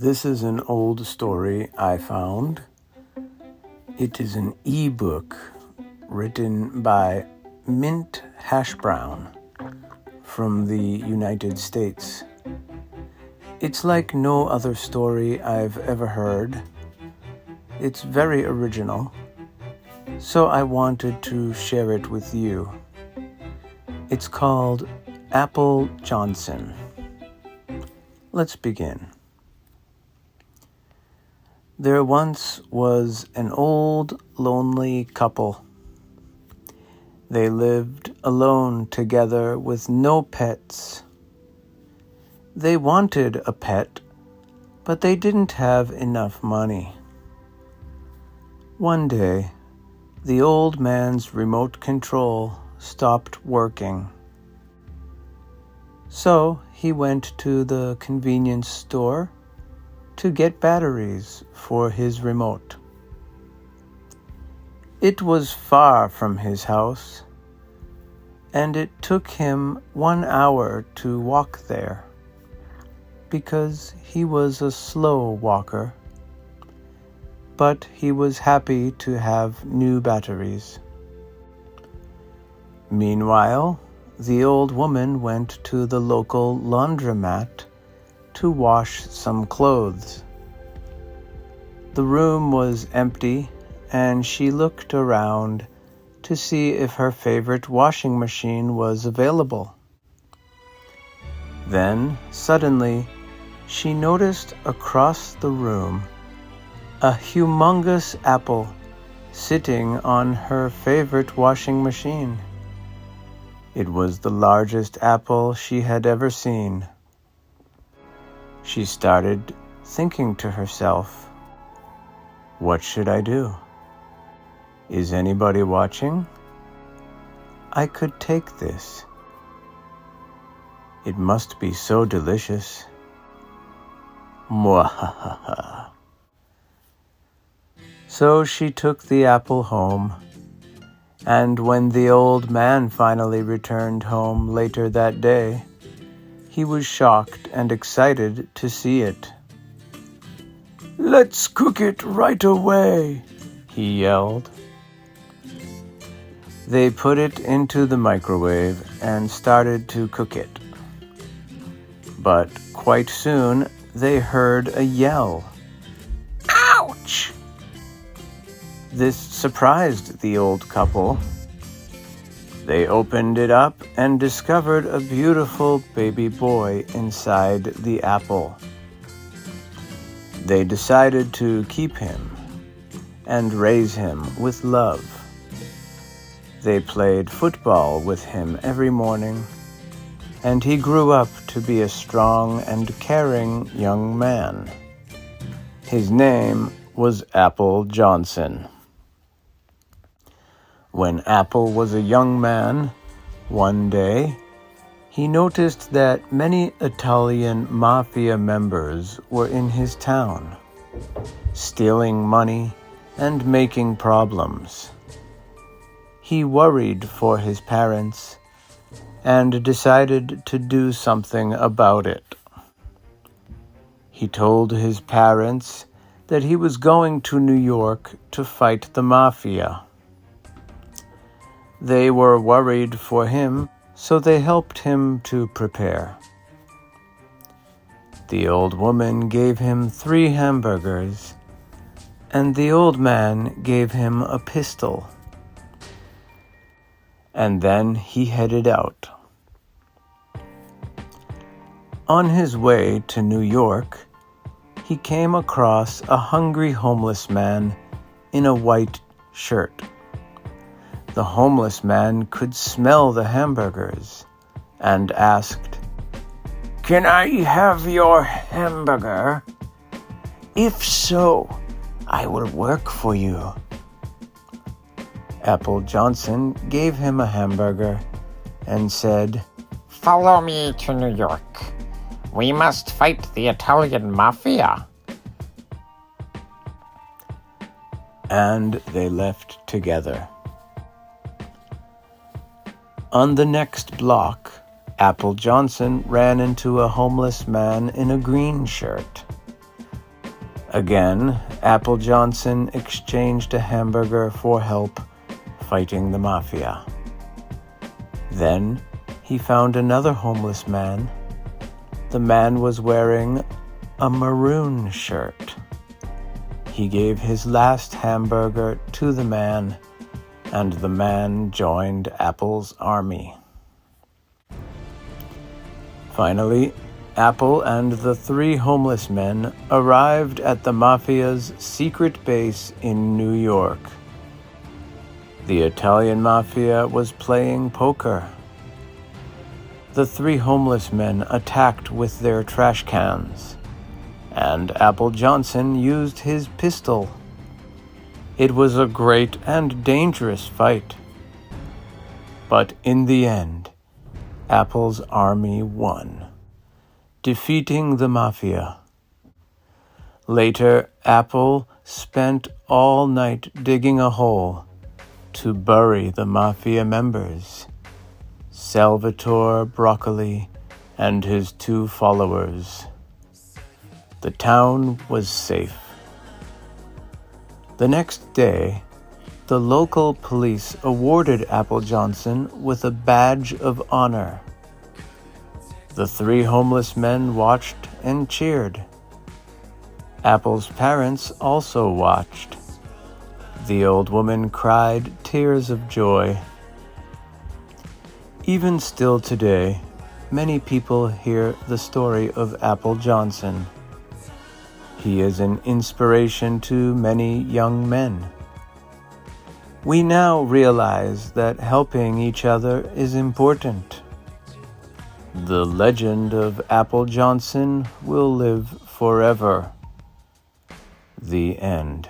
This is an old story I found. It is an ebook written by Hashbrown from the United States. It's like no other story I've ever heard. It's very original, so I wanted to share it with you. It's called Apple Johnson. Let's begin. There once was an old, lonely couple. They lived alone together with no pets. They wanted a pet, but they didn't have enough money. One day, the old man's remote control stopped working. So he went to the convenience store to get batteries for his remote. It was far from his house, and it took him 1 hour to walk there, because he was a slow walker. But he was happy to have new batteries. Meanwhile, the old woman went to the local laundromat to wash some clothes. The room was empty, and she looked around to see if her favorite washing machine was available. Then, suddenly, she noticed across the room a humongous apple sitting on her favorite washing machine. It was the largest apple she had ever seen. She started thinking to herself, "What should I do? Is anybody watching? I could take this. It must be so delicious." Mwahaha. So she took the apple home, and when the old man finally returned home later that day, he was shocked and excited to see it. "Let's cook it right away," he yelled. They put it into the microwave and started to cook it. But quite soon, they heard a yell. "Ouch!" This surprised the old couple. They opened it up and discovered a beautiful baby boy inside the apple. They decided to keep him and raise him with love. They played football with him every morning, and he grew up to be a strong and caring young man. His name was Apple Johnson. When Apple was a young man, one day, he noticed that many Italian mafia members were in his town, stealing money and making problems. He worried for his parents and decided to do something about it. He told his parents that he was going to New York to fight the mafia. They were worried for him, so they helped him to prepare. The old woman gave him 3 hamburgers, and the old man gave him a pistol. And then he headed out. On his way to New York, he came across a hungry homeless man in a white shirt. The homeless man could smell the hamburgers and asked, "Can I have your hamburger? If so, I will work for you." Apple Johnson gave him a hamburger and said, "Follow me to New York. We must fight the Italian mafia." And they left together. On the next block, Apple Johnson ran into a homeless man in a green shirt. Again, Apple Johnson exchanged a hamburger for help fighting the mafia. Then he found another homeless man. The man was wearing a maroon shirt. He gave his last hamburger to the man, and the man joined Apple's army. Finally, Apple and the 3 homeless men arrived at the mafia's secret base in New York. The Italian mafia was playing poker. The 3 homeless men attacked with their trash cans, and Apple Johnson used his pistol. It was a great and dangerous fight. But in the end, Apple's army won, defeating the mafia. Later, Apple spent all night digging a hole to bury the mafia members, Salvatore Broccoli and his 2 followers. The town was safe. The next day, the local police awarded Apple Johnson with a badge of honor. The 3 homeless men watched and cheered. Apple's parents also watched. The old woman cried tears of joy. Even still today, many people hear the story of Apple Johnson. He is an inspiration to many young men. We now realize that helping each other is important. The legend of Apple Johnson will live forever. The end.